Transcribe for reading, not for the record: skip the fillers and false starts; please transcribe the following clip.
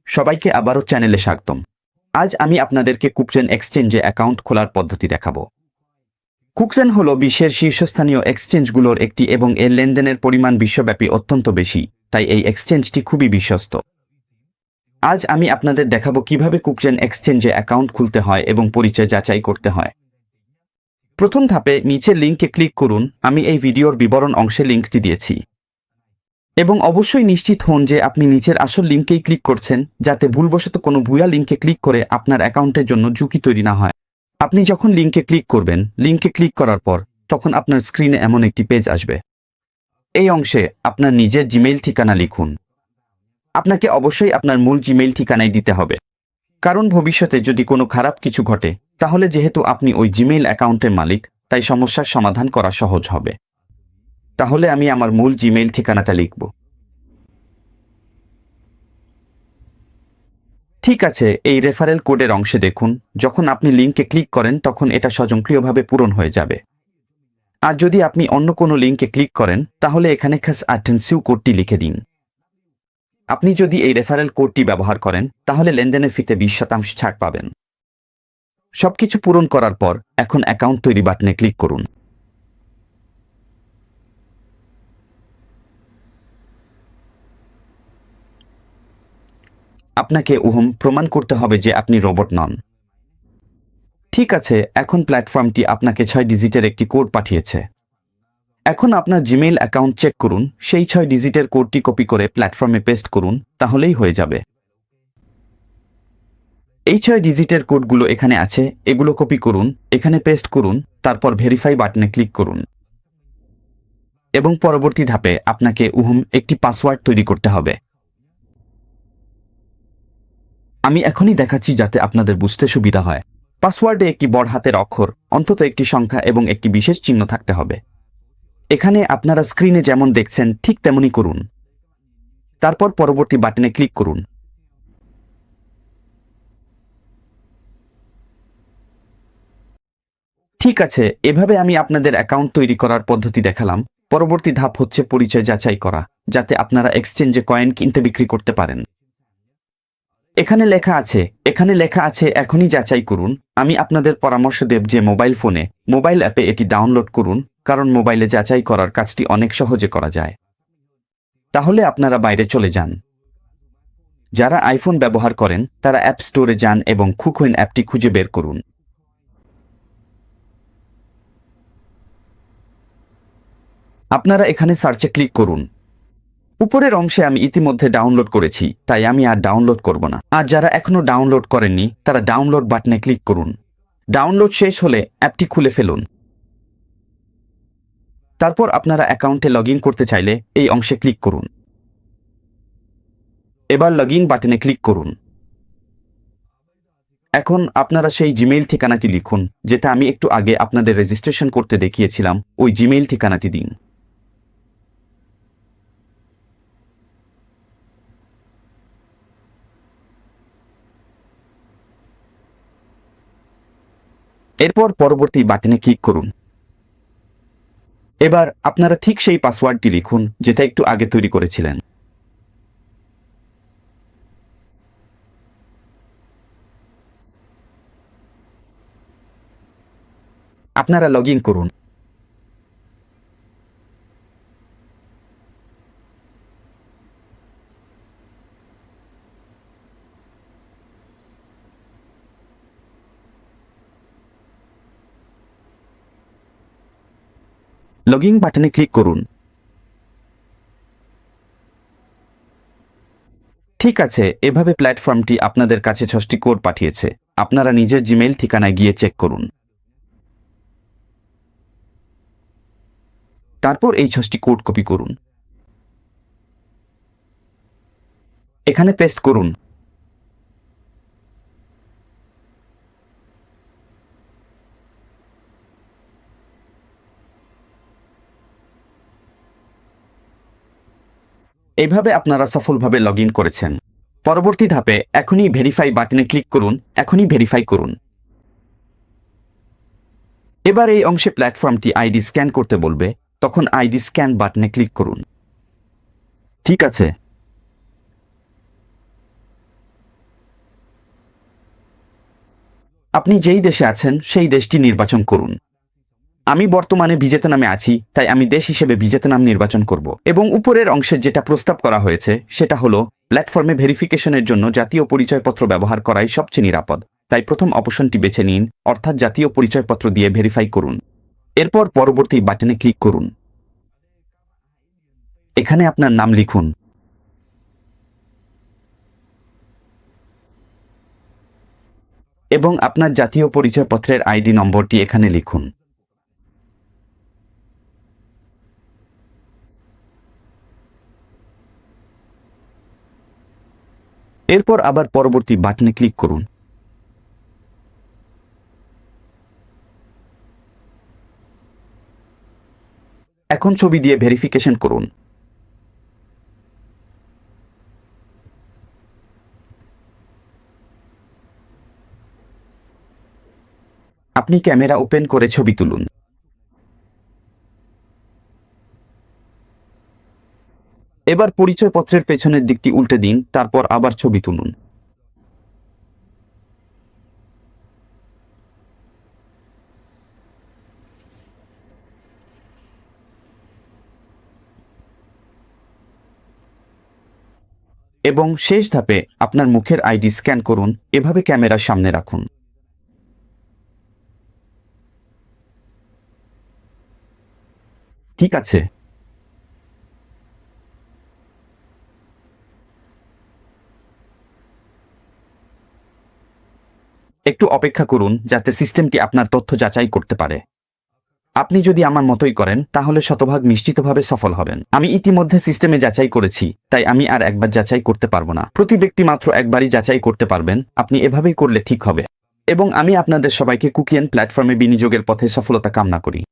সবাইকে আবারও চ্যানেলে স্বাগতম। আজ আমি আপনাদেরকে কুকচেন এক্সচেঞ্জে অ্যাকাউন্ট খোলার পদ্ধতি দেখাবো। কুকচেন হলো বিশ্বের শীর্ষস্থানীয় এক্সচেঞ্জগুলোর একটি এবং এর লেনদেনের পরিমাণ বিশ্বব্যাপী অত্যন্ত বেশি, তাই এই এক্সচেঞ্জটি খুবই বিশ্বস্ত। আজ আমি আপনাদের দেখাবো কিভাবে কুকচেন এক্সচেঞ্জে অ্যাকাউন্ট খুলতে হয় এবং পরিচয় যাচাই করতে হয়। প্রথম ধাপে নিচের লিঙ্কে ক্লিক করুন। আমি এই ভিডিওর বিবরণ অংশে লিঙ্কটি দিয়েছি। এবং অবশ্যই নিশ্চিত হন যে আপনি নিচের আসল লিঙ্কেই ক্লিক করছেন, যাতে ভুলবশত কোনো ভুয়া লিঙ্কে ক্লিক করে আপনার অ্যাকাউন্টের জন্য ঝুঁকি তৈরি না হয়। আপনি যখন লিঙ্কে ক্লিক করবেন, লিঙ্কে ক্লিক করার পর তখন আপনার স্ক্রিনে এমন একটি পেজ আসবে। এই অংশে আপনার নিজের জিমেইল ঠিকানা লিখুন। আপনাকে অবশ্যই আপনার মূল জিমেইল ঠিকানায় দিতে হবে, কারণ ভবিষ্যতে যদি কোনো খারাপ কিছু ঘটে তাহলে যেহেতু আপনি ওই জিমেইল অ্যাকাউন্টের মালিক, তাই সমস্যার সমাধান করা সহজ হবে। তাহলে আমি আমার মূল জিমেইল ঠিকানাটা লিখব। ঠিক আছে, এই রেফারেল কোডের অংশে দেখুন, যখন আপনি লিঙ্কে ক্লিক করেন তখন এটা স্বয়ংক্রিয়ভাবে পূরণ হয়ে যাবে। আর যদি আপনি অন্য কোনো লিঙ্কে ক্লিক করেন তাহলে এখানে খাস অ্যাটেনসিউ কোডটি লিখে দিন। আপনি যদি এই রেফারেল কোডটি ব্যবহার করেন তাহলে লেনদেনের ফিতে 20% ছাড় পাবেন। সবকিছু পূরণ করার পর এখন অ্যাকাউন্ট তৈরি বাটনে ক্লিক করুন। আপনাকে প্রমাণ করতে হবে যে আপনি রোবট নন। ঠিক আছে, এখন প্ল্যাটফর্মটি আপনাকে 6 ডিজিটের একটি কোড পাঠিয়েছে। এখন আপনার জিমেইল অ্যাকাউন্ট চেক করুন, সেই 6 ডিজিটের কোডটি কপি করে প্ল্যাটফর্মে পেস্ট করুন, তাহলেই হয়ে যাবে। এই 6 ডিজিটের কোডগুলো এখানে আছে, এগুলো কপি করুন, এখানে পেস্ট করুন, তারপর ভেরিফাই বাটনে ক্লিক করুন। এবং পরবর্তী ধাপে আপনাকে একটি পাসওয়ার্ড তৈরি করতে হবে। আমি এখনই দেখাচ্ছি যাতে আপনাদের বুঝতে সুবিধা হয়। পাসওয়ার্ডে একটি বড় হাতের অক্ষর, অন্তত একটি সংখ্যা এবং একটি বিশেষ চিহ্ন থাকতে হবে। এখানে আপনারা স্ক্রিনে যেমন দেখছেন ঠিক তেমনই করুন। তারপর পরবর্তী বাটনে ক্লিক করুন। ঠিক আছে, এভাবে আমি আপনাদের অ্যাকাউন্ট তৈরি করার পদ্ধতি দেখালাম। পরবর্তী ধাপ হচ্ছে পরিচয় যাচাই করা, যাতে আপনারা এক্সচেঞ্জে কয়েন কিনতে বিক্রি করতে পারেন। এখানে লেখা আছে এখনই যাচাই করুন। আমি আপনাদের পরামর্শ দেব যে মোবাইল অ্যাপে এটি ডাউনলোড করুন, কারণ মোবাইলে যাচাই করার কাজটি অনেক সহজে করা যায়। তাহলে আপনারা বাইরে চলে যান। যারা আইফোন ব্যবহার করেন তারা অ্যাপ স্টোরে যান এবং কুকচেন অ্যাপটি খুঁজে বের করুন। আপনারা এখানে সার্চে ক্লিক করুন। উপরের অংশে আমি ইতিমধ্যে ডাউনলোড করেছি, তাই আমি আর ডাউনলোড করব না। আর যারা এখনো ডাউনলোড করেননি তারা ডাউনলোড বাটনে ক্লিক করুন। ডাউনলোড শেষ হলে অ্যাপটি খুলে ফেলুন। তারপর আপনারা অ্যাকাউন্টে লগ ইন করতে চাইলে এই অংশে ক্লিক করুন। এবার লগ ইন বাটনে ক্লিক করুন। এখন আপনারা সেই জিমেইল ঠিকানাটি লিখুন, যেটা আমি একটু আগে আপনাদের রেজিস্ট্রেশন করতে দেখিয়েছিলাম। ওই জিমেইল ঠিকানাটি দিন। এরপর পরবর্তী বাটনে ক্লিক করুন। এবার আপনারা ঠিক সেই পাসওয়ার্ডটি লিখুন যেটা একটু আগে তৈরি করেছিলেন। আপনারা লগ ইন করুন। লগ ইন বাটনে ক্লিক করুন। ঠিক আছে, এভাবে প্ল্যাটফর্মটি আপনাদের কাছে 6টি কোড পাঠিয়েছে। আপনারা নিজের জিমেইল ঠিকানায় গিয়ে চেক করুন। তারপর এই 6টি কোড কপি করুন, এখানে পেস্ট করুন। এইভাবে আপনারা সফলভাবে লগ ইন করেছেন। পরবর্তী ধাপে এখনই ভেরিফাই বাটনে ক্লিক করুন। এখনই ভেরিফাই করুন। এবার এই অংশে প্ল্যাটফর্মটি আইডি স্ক্যান করতে বলবে, তখন আইডি স্ক্যান বাটনে ক্লিক করুন। ঠিক আছে, আপনি যেই দেশে আছেন সেই দেশটি নির্বাচন করুন। আমি বর্তমানে ভিয়েতনামে আছি, তাই আমি দেশ হিসেবে ভিয়েতনাম নির্বাচন করব। এবং উপরের অংশে যেটা প্রস্তাব করা হয়েছে সেটা হলো প্ল্যাটফর্মে ভেরিফিকেশনের জন্য জাতীয় পরিচয়পত্র ব্যবহার করাই সবচেয়ে নিরাপদ। তাই প্রথম অপশনটি বেছে নিন, অর্থাৎ জাতীয় পরিচয়পত্র দিয়ে ভেরিফাই করুন। এরপর পরবর্তী বাটনে ক্লিক করুন। এখানে আপনার নাম লিখুন এবং আপনার জাতীয় পরিচয়পত্রের আইডি নম্বরটি এখানে লিখুন। এরপর আবার পরবর্তী বাটনে ক্লিক করুন। এখন ছবি দিয়ে ভেরিফিকেশন করুন। আপনি ক্যামেরা ওপেন করে ছবি তুলুন। এবার পরিচয়পত্রের পেছনের দিকটি উল্টে দিন, তারপর আবার ছবি তুলুন। এবং শেষ ধাপে আপনার মুখের আইডি স্ক্যান করুন, এভাবে ক্যামেরার সামনে রাখুন। ঠিক আছে। একটু অপেক্ষা করুন যাতে সিস্টেমটি আপনার তথ্য যাচাই করতে পারে। আপনি যদি আমার মতোই করেন তাহলে শতভাগ নিশ্চিতভাবে সফল হবেন। আমি ইতিমধ্যে সিস্টেমে যাচাই করেছি, তাই আমি আর একবার যাচাই করতে পারবো না। প্রতি ব্যক্তি মাত্র একবারই যাচাই করতে পারবেন। আপনি এভাবেই করলে ঠিক হবে। এবং আমি আপনাদের সবাইকে কুকিয়েন প্ল্যাটফর্মে বিনিয়োগের পথে সফলতা কামনা করি।